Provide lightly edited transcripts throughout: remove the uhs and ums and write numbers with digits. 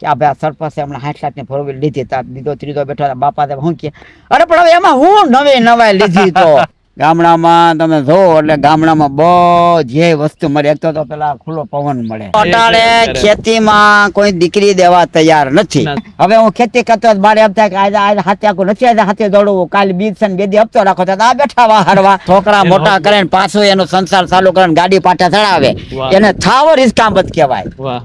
કે આ ભાઈ સરપંચે હમણાં 60 લાખની ફોર વ્હીલ લીધી તા બીજો ત્રીજો બેઠો હતા બાપા હું કે અરે પણ હવે એમાં હું નવાઈ લીધી તો ગામડામાં તમે જોવો એટલે ગામડામાં બધી વસ્તુ મળે. એક તો પેલા ખુલ્લો પવન મળે. અટાણે ખેતીમાં કોઈ દીકરી દેવા તૈયાર નથી. હવે હું ખેતી કરતો મારે એમ થાય કે આજે હાથે આખું નથી આજે હાથે દોડવું કાલે બીજ છે બે દી હપ્તો રાખો આ બેઠા વાહરવા છોકરા મોટા કરે પાછું એનો સંસાર ચાલુ કરે ગાડી પાટા ચડાવે એને થાવો રિસ્કામત કહેવાય.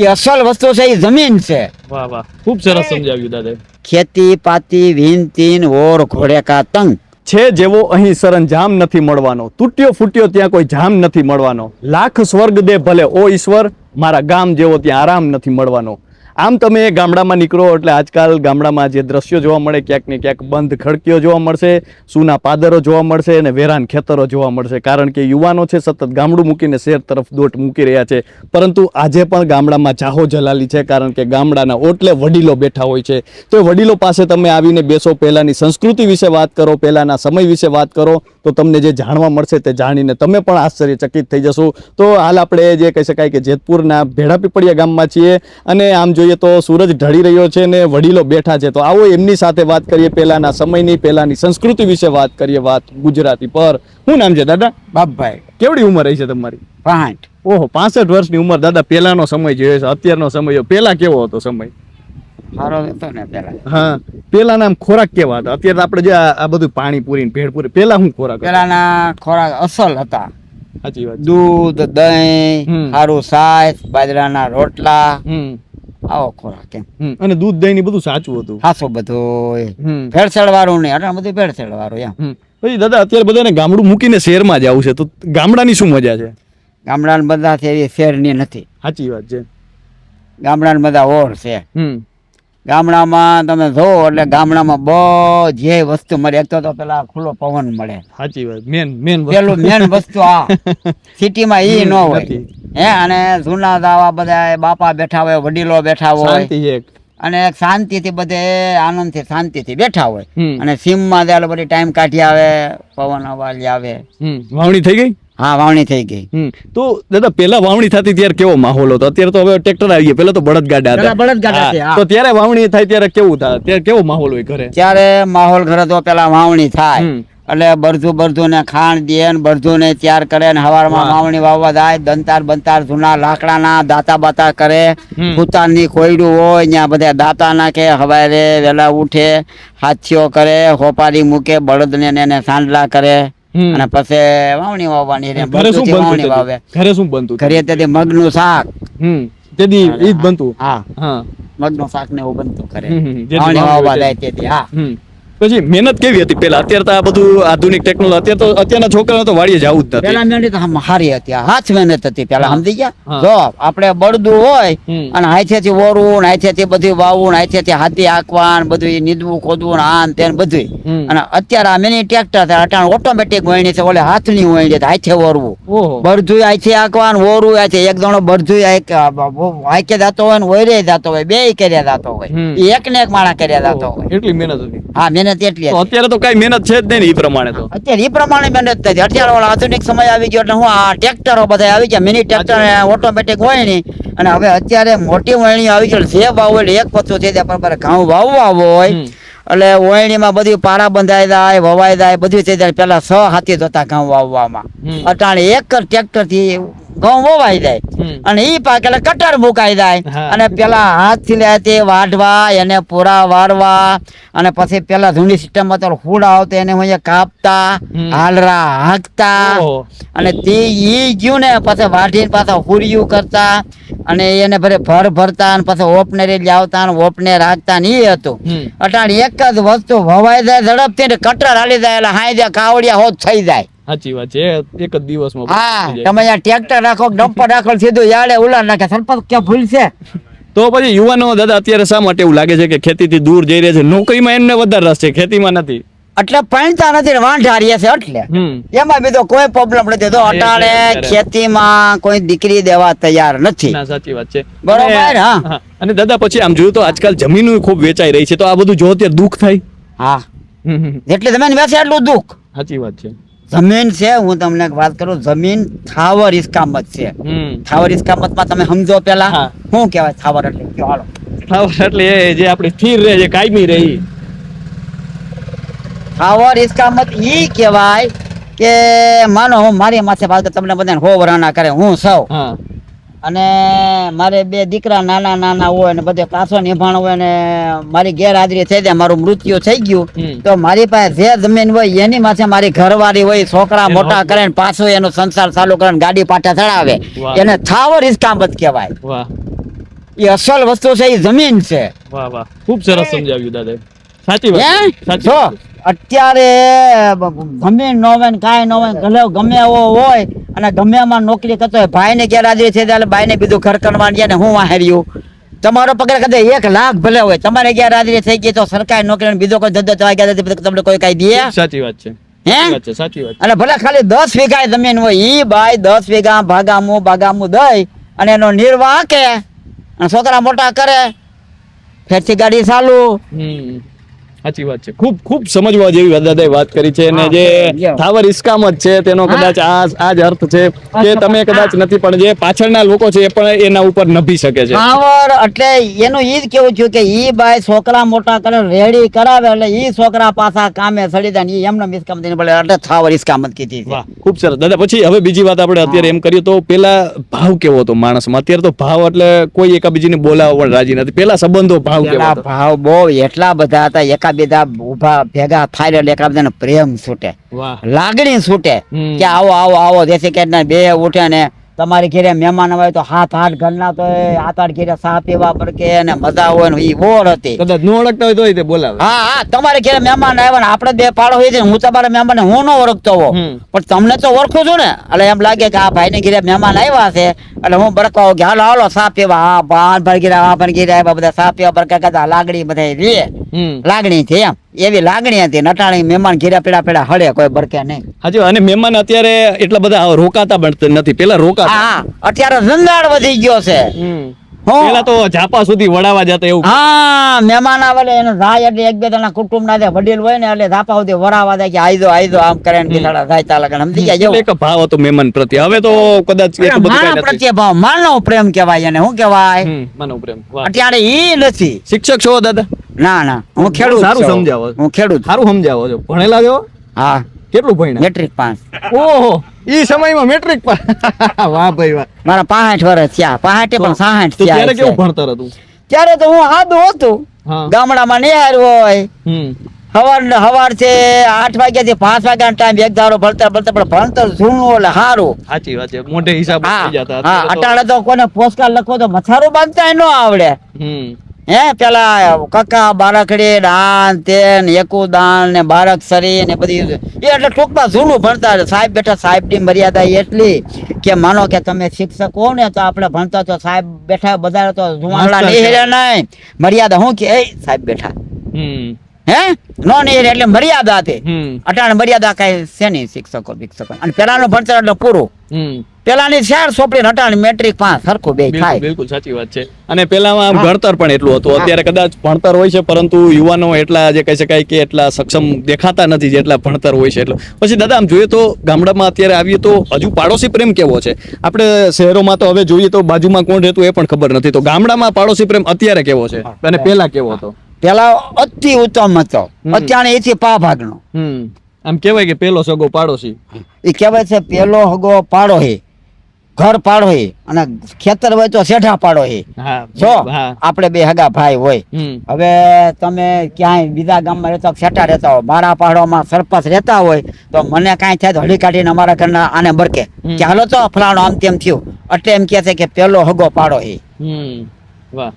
એ અસલ વસ્તુ છે એ જમીન છે. વાહ વાહ ખૂબ સરસ સમજાવ્યું દાદા. ખેતી પાતી વીન તીન ઓર ઘોડે કા તંગ છે જેવો અહીં સરંજામ નથી મળવાનો, તૂટ્યો ફૂટ્યો ત્યાં કોઈ જામ નથી મળવાનો, લાખ સ્વર્ગ દે ભલે ઓ ઈશ્વર, મારા ગામ જેવો ત્યાં આરામ નથી મળવાનો. આમ તમે ગામડામાં નીકળો એટલે આજકાલ ગામડામાં જે દ્રશ્યો જોવા મળે ક્યાંક ને ક્યાંક બંધ ખડકીઓ જોવા મળશે, સૂના પાદરો જોવા મળશે અને વેરાન ખેતરો જોવા મળશે. કારણ કે યુવાનો છે સતત ગામડું મૂકીને શહેર તરફ દોટ મૂકી રહ્યા છે. પરંતુ આજે પણ ગામડામાં જાહો જલાલી છે કારણ કે ગામડાના ઓટલે વડીલો બેઠા હોય છે. તો એ વડીલો પાસે તમે આવીને બેસો, પહેલાંની સંસ્કૃતિ વિશે વાત કરો, પહેલાંના સમય વિશે વાત કરો તો તમને જે જાણવા મળશે તે જાણીને તમે પણ આશ્ચર્યચકિત થઈ જશો. તો હાલ આપણે જે કહી શકાય કે જેતપુરના ભેડાપીપળિયા ગામમાં છીએ અને આમ જોઈએ તો સૂરજ ઢળી રહ્યો છે ને વડીલો બેઠા છે. તો આવો એમની સાથે વાત કરીએ, પહેલાના સમયની પહેલાની સંસ્કૃતિ વિશે વાત કરીએ, વાત ગુજરાતી પર. શું નામ છે દાદા? બાપભાઈ. કેવડી ઉંમર રહી છે તમારી? 65. ઓહો 65 વર્ષની ઉંમર. દાદા પહેલાનો સમય જોઈએ છે અત્યારનો સમય, પહેલા કેવો હતો સમય? સારો હતો ને પહેલા. હા પહેલાના આમ ખોરાક કેવા હતા? અત્યારે આપણે જે આ બધું પાણીપુરી ને ભેળપુરી, પહેલા શું ખોરાક? પહેલાના ખોરાક અસલ હતા. સાચી વાત. દૂધ દહીં સારું સાસ બાજરાના રોટલા આવો ખોરાક એમ. અને દૂધ દહીં ની બધું સાચું હતું, સાચું બધું ભેળસેળ વાળું નહીં. અટાણે બધું ભેળસેળ વાળું એમ. પછી દાદા અત્યારે બધાને ગામડું મૂકીને શહેરમાં જ આવું છે તો ગામડાની શું મજા છે? ગામડાના બધા છે એવી શહેરની નથી. સાચી વાત છે. ગામડાના બધા ઓર છે. ગામડામાં તમે જોવો એટલે ગામડામાં બધી વસ્તુ મળે. એક તો પેલા ખુલ્લો પવન મળે. સાચી વાત. મેન પેલું મેન વસ્તુ આ સિટીમાં ઈ ન હોય. હે અને જૂના દાવા બધા બાપા બેઠા હોય, વડીલો બેઠા હોય અને શાંતિથી બધે આનંદથી શાંતિથી બેઠા હોય. અને સીમમાં ચાલો બધી ટાઈમ કાઢી આવે, પવન અવાજ આવે. વાવણી થઈ ગઈ? હા વાવણી થઈ ગઈ. તો દાદા પેલા વાવણી થતી ત્યારે કેવો માહોલ હતો? અત્યારે તો હવે ટ્રેક્ટર આવી ગયા, પેલા તો બળદગાડા હતા. તો ત્યારે વાવણી થાય ત્યારે કેવું થાય? ત્યારે કેવો માહોલ હોય ઘરે? ત્યારે માહોલ ઘરે તો પેલા વાવણી થાય એટલે બરધું ને ખાણ દે ને બરધું ને તૈયાર કરે ને હવારમાં વાવણી વાવવા જાય. દંતાર બંતાર જૂના લાકડાના દાતા બાતા કરે. ભૂતાનની કોયડું હોય ત્યાં બધા દાતા નાખે. હવારે વેલા ઉઠે, હાથીઓ કરે, હોપારી મૂકે, બળદ ને એને સાંડલા કરે અને પછી વાવણી વાવવાની. વાવણી વાવે. ઘરે શું બનતું? ઘરે તેથી મગનું શાક તેથી ઈ જ બનતું. હા મગનું શાક ને એવું બનતું કરે વાવણી વાવવા જાય તેથી. હા પછી મહેનત કેવી હતી પેલા? અત્યારે તો આ બધું આધુનિક ટેકનોલોજી, અત્યારે તો અત્યારના છોકરાઓ તો વાડીએ જવું જ નથી. પેલા મહેનત સારી હતી, હાથ મહેનત હતી પેલા. સમજી ગયા? જો આપણે બળદું હોય અને હાથેથી ઓરવું, હાથેથી બધું વાવવું, હાથેથી હાથી આંકવા, બધું નીંદવું ખોદવું આન તેન બધું. અને અત્યારે આ મિની ટ્રેક્ટર અટાણ ઓટોમેટિક વહેણી છે, ઓલે હાથની વહેણી છે, હાથે ઓરવું. બળદું હાથે આંકવા, ઓરવું હાથે. એક જણો બળદું હાકે જતો હોય ને ઓરે જતો હોય, બે કર્યા જતો હોય, એક ને એક માણસ કર્યા જતો હોય. એટલી મહેનત હતી. હા મહેનત એટલી. અત્યારે તો કઈ મહેનત છે જ નહીં એ પ્રમાણે. તો અત્યારે એ પ્રમાણે મહેનત નથી. અત્યારે આધુનિક સમય આવી ગયો એટલે હું આ ટ્રેક્ટરો બધા આવી ગયા, મિની ટ્રેક્ટર ઓટોમેટિક વહેણી. અને હવે અત્યારે મોટી વહેણી આવી ગયો, જે વાવ એટલે એક પત્તો થઈ જાય. પણ ઘઉં વાવવા હોય એટલે વહેણીમાં બધું પારા બંધાઈ જાય, વવાઈ જાય, બધું થઈ જાય. પેલા 6 હાથી જોતા ઘઉં વાવવામાં. અટાણે એક જ ટ્રેક્ટર થી ઘઉં વવાઈ જાય અને ઈ પાક એટલે કટર મુકાઈ જાય. અને પેલા હાથથી લે વાઢવા, એને પૂરા વાળવા અને પછી પેલા જૂની સિસ્ટમ માં તો હુડા આવતા એને હું કાપતા, હાલરા હાંકતા અને તે ઈ ગયું ને પછી વાઢીને પાછા હુરિયું કરતા અને એને ભર ભરતા અને પછી ઓપનેર લાવતા ને ઓપને રાખતા ને એ હતું. અટાણે એક જ વસ્તુ વવાઈ જાય ઝડપથી ને કટર હાલી જાય એટલે હાઈ જાય કાવડિયા હોત થઈ જાય. સાચી વાત છે. એક જ દિવસમાં. હા તમે અહીંયા ટ્રેક્ટર રાખો, ડમ્પર રાખો, સીધું યાડે ઉલાર નાખે. સરપંચ ક્યાં ભૂલ છે? તો પછી યુવાનો દાદા અત્યારે શા માટે એવું લાગે છે કે ખેતીથી દૂર જઈ રહ્યા છે? નોકરીમાં એમને વધારે રસ છે, ખેતીમાં નથી. એટલે પૈણતા નથી, વાંઢા રહ્યા છે એટલે. એમાં બીજો કોઈ પ્રોબ્લેમ નથી. તો અટાણે ખેતીમાં કોઈ દીકરી દેવા તૈયાર નથી. સાચી વાત છે. બરોબર. હા અને દાદા પછી આમ જોયું તો આજકાલ જમીન ખૂબ વેચાઈ રહી છે, તો આ બધું જો અત્યારે દુઃખ થાય? હા જેટલી જમીન વેચે એટલું દુઃખ. સાચી વાત છે. જમીન છે, હું તમને એક વાત કરું, જમીન થાવર ઇસ્કામત છે. થાવર ઇસ્કામતમાં તમે સમજો પેલા હા. શું કહેવાય થાવર એટલે? કયો હાલો. એટલે એ જે આપણે સ્થિર રહે છે, કાયમી રહી. થાવર ઇસ્કામત ઈ કહેવાય કે માનો હું મારી માથે વાત કરું, તમને બધાને 100 વરાણા કરે, હું સૌ હા અને મારે 2 દીકરા નાના નાના હોય ને બધે પાછો નિભાણ હોય ને મારી ગેરહાજરી થઈ જાય, મારું મૃત્યુ થઈ ગયું, તો મારી પાસે જે જમીન હોય એની માથે મારી ઘરવાળી હોય, છોકરા એનો મોટા હક. કરે ને પાછો એનો સંસાર ચાલુ કરે ને ગાડી પાટા ચડાવે, વાહ. એને થાવર ઇસ્કામત કહેવાય. વાહ એ અસલ વસ્તુ છે, એ જમીન છે. વાહ વાહ, ખૂબ સરસ સમજાવ્યું દાદા. સાચી હે? વાત, સાચી જો વાત. અત્યારે જમીન નો હોય ને કાંઈ નો હોય, ગલે ગમે એવો હોય અને ગમે એમાં નોકરી કરતો હોય, ભાઈ ને ગેરહાજરી છે ત્યારે ભાઈ ને બીજું ઘર કરવાનું છે ને હું વાહેર્યું, તમારો પગાર કદાચ 1 લાખ ભલે હોય, તમારે ગેરહાજરી થઈ ગઈ તો સરકારી નોકરી ને બીજો કોઈ ધંધો થવા ગયા તો તમને કોઈ કઈ દે? સાચી વાત છે, હે? સાચી વાત છે, સાચી વાત છે. અને ભલે ખાલી 10 વીઘા જમીન હોય, ઈ ભાઈ 10 વીઘા બાગામું દઈ અને એનો નિર્વાહ કે અને છોકરા મોટા કરે, ફેરથી ગાડી ચાલુ. સાચી વાત છે. ખૂબ ખૂબ સમજવા જેવી દાદાએ વાત કરી છે, અને હા, જે સમજ્યો. થાવર ઇસ્કામત છે તેનો હા. કદાચ આ જ અર્થ છે કે તમે કદાચ નથી, પણ જે પાછળના લોકો છે એ પણ એના ઉપર નભી શકે છે. થાવર એટલે એનું ઈ જ કેવું છું કે ઈ બાઈ છોકરા મોટા કરે, રેડી કરાવે એટલે ઈ છોકરા પાછા કામે સડી જાય ને ઈ એમને ઇસ્કામત નહીં પડે, એટલે થાવર ઇસ્કામત કીધી છે. વાહ, ખૂબ સરસ દાદા. પછી હવે બીજી વાત આપણે અત્યારે એમ કરીએ તો પેલા ભાવ કેવો હતો માણસમાં, અત્યારે તો ભાવ એટલે કોઈ એકાબીજીને બોલાવવા પણ રાજી નથી. પેલા સંબંધો ભાવ કેવો પેલા હતો? ભાવ બહુ એટલા બધા હતા, એકાબીજા ઉભા ભેગા થાય એટલે એકાબીજાને પ્રેમ છૂટે, વાહ. લાગણી છૂટે હમ. કે આવો આવો આવો, જેથી કે બે ઉઠે ને તમારી ઘરે મહેમાન આવે તો 7-8 ઘરના તો 8-8 ઘરે ચા પીવા પર કે ને મજા હોય ને ઈ ઓર હતી. કદાચ ન ઓળખતા હોય તોય તે બોલાવે. હા તમારે ઘરે મહેમાન આવ્યા ને આપણે 2 પાડો હોય છે, હું તમારા મહેમાન હું ન ઓળખતો હોઉં હમ. પણ તમને તો ઓળખું છું ને, એટલે એમ લાગે કે આ ભાઈ ને ઘરે મહેમાન આવ્યા છે એટલે હું બરકાવ કે હાલો હાલો ચા પીવા, હા ભાઈ ઘરે આવ્યા બધા ચા પીવા પર કદાચ લાગણી બધા રે લાગણી છે એમ, એવી લાગણી હતી. નટાણી મહેમાન ઘેરા પેડા હળે, કોઈ બરકે નહીં. હાજી. અને મહેમાન અત્યારે એટલા બધા રોકાતા પણ નથી, પેલા રોકાતા. હા અત્યારે ધંધાળ વધી ગયો છે. હું પેલા તો ઝાપા સુધી વડાવા જતા એવું. હા મહેમાન આવે એટલે એને જાય એટલે 1-2 જણા કુટુંબ ના વડીલ હોય ને એટલે ધાપા સુધી વરાવા જાય કે આઈજો આમ કરે ને બિચારા જાય ચાલે કે સમજી ગયા જેવું. એક ભાવ હતો મહેમાન પ્રત્યે. હવે તો કદાચ એટલું બધું માનવ કાંઈ નથી. પ્રત્યે ભાવ, માનવ પ્રેમ કહેવાય એને, શું કહેવાય? માનવ પ્રેમ. વાહ. અત્યારે ઈ નથી. શિક્ષક છો દાદા? ના હું ખેડૂત સારું છું. સમજાવો. હું ખેડૂત. સારું સમજાવો છો. ભણેલા છો? હા કેટલું ભણ્યા? Matric pass. ઓહો, ઈ સમયમાં મેટ્રિક પર. વાહ ભાઈ વાહ. મારા 65 વર્ષ થયા, 65 પણ 60 તો ત્યારે થયા કેવું છે. ભણતર હતું? ત્યારે તો હું આદું હતું, હા. ગામડામાં નિહાર હોય, હમ. હવાર છે 8 વાગ્યા થી 5 વાગ્યાનો ટાઈમ, એક ધારો ભણતર પણ ભણતર જૂનું એટલે સારું. સાચી વાત છે. મોઢે હિસાબ હા થઈ જતા. હા અત્યારે અટાણે તો કોને પોસ્ટકાર લખવો તો મથારું બાંધતા ન આવડે. હમ. હે પેલા કક્કા બારકડી દાન તેન એકુદાન ને બારકસરી ને બધી એ એટલે ટૂંકમાં જૂનું ભણતા. સાહેબ બેઠા, સાહેબ ની મર્યાદા એટલી કે માનો કે તમે શિક્ષક હો ને તો આપણે ભણતા તો સાહેબ બેઠા બધા તો જુવાનડા માસ્તર નહીં હેરે નહીં, મર્યાદા હું કે એ સાહેબ બેઠા હમ. હે નો નહીં હેરે એટલે મર્યાદા હતી. હમ. અટાણે મર્યાદા કઈ છે નહીં, શિક્ષકો અને પેલાનું ભણતર એટલે પૂરું. હમ. પેલાની 4 સોપડી અટાણે મેટ્રિક 5 સરખું બે બિલકુલ થાય. બિલકુલ સાચી વાત છે. અને પેલામાં આમ હા. ભણતર પણ એટલું હતું. અત્યારે કદાચ ભણતર હોય છે પરંતુ યુવાનો એટલા જે કહી શકાય કે એટલા સક્ષમ દેખાતા નથી જેટલા ભણતર હોય છે. એટલે પછી દાદા આમ જોઈએ તો ગામડામાં અત્યારે આવીએ તો હજુ પાડોશી પ્રેમ કેવો છે? આપણે શહેરોમાં તો હવે જોઈએ તો બાજુમાં કોણ રહેતું એ પણ ખબર નથી. તો ગામડામાં પાડોશી પ્રેમ અત્યારે કેવો છે અને પેલા કેવો હતો? પેલા અતિ ઉત્તમ હતો, અત્યારે એથી પા ભાગનો. આમ કહેવાય કે પેલો સગો પાડોશી. એ કહેવાય છે પેલો હગો પાડો હે, ઘર પાડો હે, અને ખેતર હોય તો શેઠા પાડો હે. હા. જો હા. આપણે 2 હગા ભાઈ હોય. હમ. હવે તમે ક્યાંય બીજા ગામમાં રહેતા હોય, શેઠા રહેતા હોય, મારા પાડોમાં સરપંચ રહેતા હોય તો મને કાંઈ થાય તો હળી કાઢીને અમારા ઘરના આને બરકે કે હાલો તો ફલાણો આમ તેમ થયું, એટલે એમ કહે છે કે પેલો હગો પાડો હે. વાહ.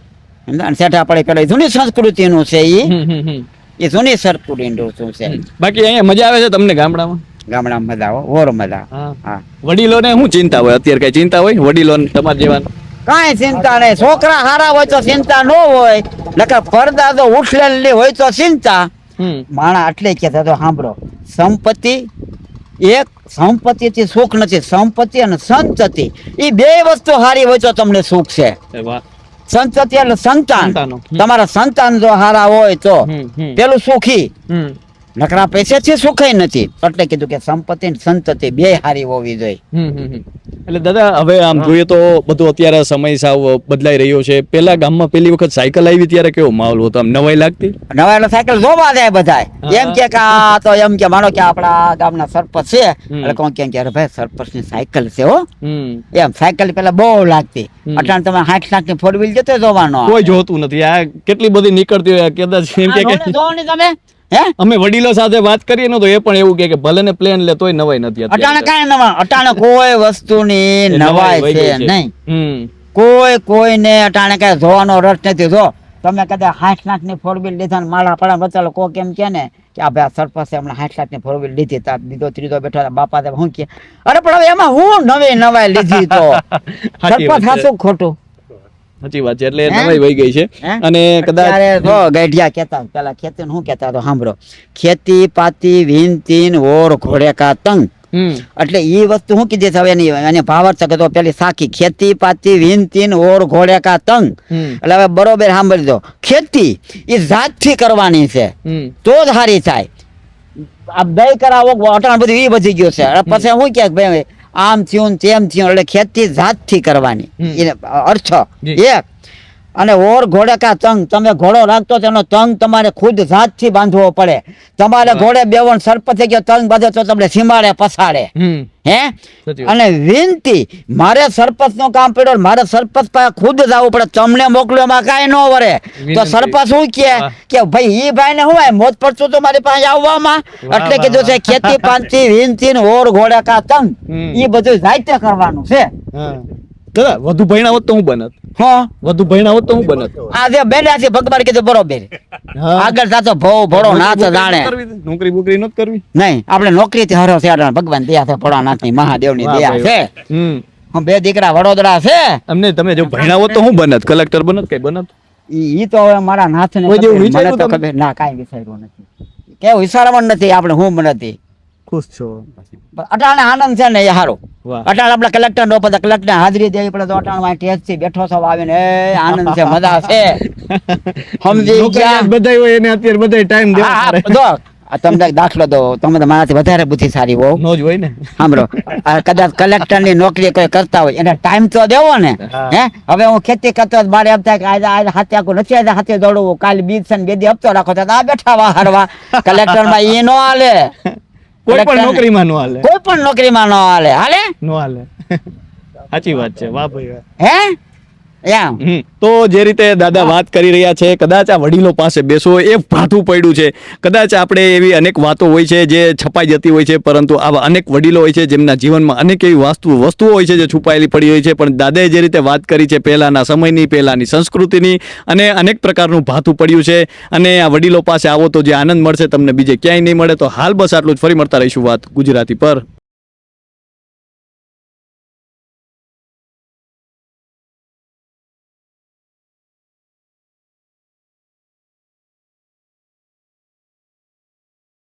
અને શેઠા પડે પેલો જૂની સંસ્કૃતિનું છે, એ જૂની સંસ્કૃતિનું છે. બાકી અહીંયા મજા આવે છે તમને ગામડામાં? ગામડામાં મજા આવે, ઓર મજા. હા વડીલોને શું ચિંતા હોય અત્યારે? કઈ ચિંતા હોય વડીલોને તમારા જેવા? કાંઈ ચિંતા નહીં. છોકરા હારા હોય તો ચિંતા ન હોય, નકર પડદા તો ઉઠલેલી હોય તો ચિંતા. માણા એટલે કહેતા તો સાંભળો, સંપત્તિથી સુખ નથી, સંપત્તિ અને સંતતિ એ 2 વસ્તુ સારી હોય તો તમને સુખ છે. સંતતિ એટલે સંતાન. સંતાનો. તમારા સંતાન જો હારા હોય તો પેલું સુખી, નકરા પૈસેથી સુખય નથી. એટલે કીધું કે સંપત્તિ ને સંતતિ બે હારી હોવી જોઈએ. એટલે દાદા હવે આમ જોઈએ તો બધું અત્યારે સમય સાવ બદલાઈ રહ્યો છે. પેલા ગામમાં પેલી વખત સાયકલ આવી ત્યારે કેવો માહોલ હતો, આમ નવાઈ લાગતી? નવા એટલે સાયકલ જોવા જાય બધાય. એમ કે આ તો એમ કે માનો કે આપણા ગામના સરપંચ છે એટલે કોણ કેમ કે અરે ભાઈ સરપંચ ની સાયકલ છે હો, એમ સાયકલ પેલા બહુ લાગતી. અટાણ તમે 60 લાખ ની 4 વ્હીલ જતો જોવાનો, કોઈ જોતું નથી. આ કેટલી બધી નીકળતી હોય કદાચ એમ કે જોવાની તમે હે. અમે વડીલો સાથે વાત કરીએ ને તો એ પણ એવું કે ભલે ને પ્લેન લે તોય નવાઈ નથી અત્યારે. અટાણે કાંઈ નવા, અટાણે કોઈ વસ્તુની નવાઈ વહી ગઈ છે નહીં. હમ કોઈને અટાણે કઈ જોવાનો રસ નથી. જો તમે કદાચ 60 લાખ ની 4 વ્હીલ લીધા ને માળા પડા બચાલો કો કેમ કે ને કે આ ભાઈ સરપંચે હમણાં 60 લાખ ની 4 વ્હીલ લીધી, તાર બીજો ત્રીજો બેઠો હતા, બાપા તે શું કે અરે પણ હવે એમાં હું નવાઈ લીધી તો સરપંચ હાસું ખોટું. સાચી વાત છે. એટલે નવાઈ વહી ગઈ છે. અને કદાચ અત્યારે જો ગઢિયા કેતા પેલા ખેતી શું કેતા તો સાંભળો, ખેતી પાતી વિનતીન ઓર ઘોડે કા તંગ. એટલે એ વસ્તુ શું કીધી છે હવે એને ભાવાર્થ તો પેલી સાખી ખેતી પાતી વિનતીન ઓર ઘોડે કા તંગ. એટલે હવે બરોબર સાંભળી દો, ખેતી એ જાતથી કરવાની છે તો જ સારી થાય. આ બે કરાવો અટાણ બધું એ વધી ગયું છે. પછી શું કે ભાઈ આમ થયું ને તેમ થયું, એટલે ખેતી જાતથી કરવાની એને અર્થ એક. અને ઓર ઘોડે કા તંગ, તમે ઘોડો રાખતો તેનો તંગ તમારે ખુદ જાતથી બાંધવો પડે. તમારે ઘોડે બેવણ સરપંચે ગયો તંગ બાંધે તો તમને સીમાડે પસાડે હે. અને વિનંતી મારે સરપંચ નું કામ પડ્યું, મારે સરપંચ પાસે ખુદ જવું પડે, તમને મોકલ્યો એમાં કાંઈ ન વરે તો સરપંચ શું કે ભાઈ ઈ ભાઈ ને હું મોત પડતું તો મારી પાસે આવવામાં. એટલે કીધું છે ખેતી પાંચી વિનંતી ઓર ઘોડે કા તંગ એ બધું જાતે કરવાનું છે. દાદા વધુ ભણ્યા હોત તો હું બનત? હા વધુ ભણ્યા હોત તો હું બનત? આ જે બેઠા છે ભગવાન કીધું બરોબર. આગળ જાતો ભોળો નાથ જાણે. નોકરી બોકરી નથી કરવી? નહીં, આપણે નોકરી થી હરો છે ભગવાન દયા છે, ભોળાનાથ ની મહાદેવ ની દયા છે. હું 2 દીકરા વડોદરા છે. અમને તમે જો ભણ્યા હોત તો હું બનત? કલેક્ટર બનત કઈ બનત? ઈ તો હવે મારા નાથ ને ખબર ના, કાંઈ વિચાર્યું નથી, કેવું વિચારવાનું નથી આપણે. હું નથી ખુશ છો? અટાણે આનંદ છે ને એ સારું. વાહ. અટાણે આપણે કલેક્ટર નો પદ કલેક્ટર હાજરી દેવી પડે તો અટાણે ટેસ્ટ થી બેઠો છો આવીને એ આનંદ છે, મજા છે. સમજી ગયા બધાય હોય એને અત્યારે બધાય ટાઈમ દેવા હા, પડે. જો આ તમને દાખલો દો, તમે તો મારાથી વધારે બુદ્ધિશાળી હો. નો જ હોય ને. સાંભળો, આ કદાચ કલેક્ટર ની નોકરી કોઈ કરતા હોય એને ટાઈમ તો દેવો ને. હે હવે હું ખેતી કરતો બારે એમ થાય કે આજે હાથે આખું નથી, આજે હાથે દોડવું, કાલે બીજ છે ને 2 દી હપ્તો રાખો તો આ બેઠા વા હરવા. કલેક્ટર માં એ નો હાલે, કોઈ પણ નોકરીમાં નો હાલે. કોઈ પણ નોકરીમાં નો હાલે. હાલે નો હાલે. સાચી વાત છે. વાહ ભાઈ વાહ. હે એમ. તો જે રીતે દાદા વાત કરી રહ્યા છે, કદાચ આ વડીલો પાસે બેસો એ ભાથું પડ્યું છે. કદાચ આપણે એવી અનેક વાતો હોય છે જે છપાઈ જતી હોય છે, પરંતુ આવા અનેક વડીલો હોય છે જેમના જીવનમાં અનેક એવી વસ્તુઓ હોય છે જે છુપાયેલી પડી હોય છે. પણ દાદાએ જે રીતે વાત કરી છે પહેલાના સમયની, પહેલાની સંસ્કૃતિની, અને અનેક પ્રકારનું ભાથું પડ્યું છે. અને આ વડીલો પાસે આવો તો જે આનંદ મળશે તમને બીજે ક્યાંય નહીં મળે. તો હાલ બસ આટલું જ. ફરી મળતા રહીશું વાત ગુજરાતી પર.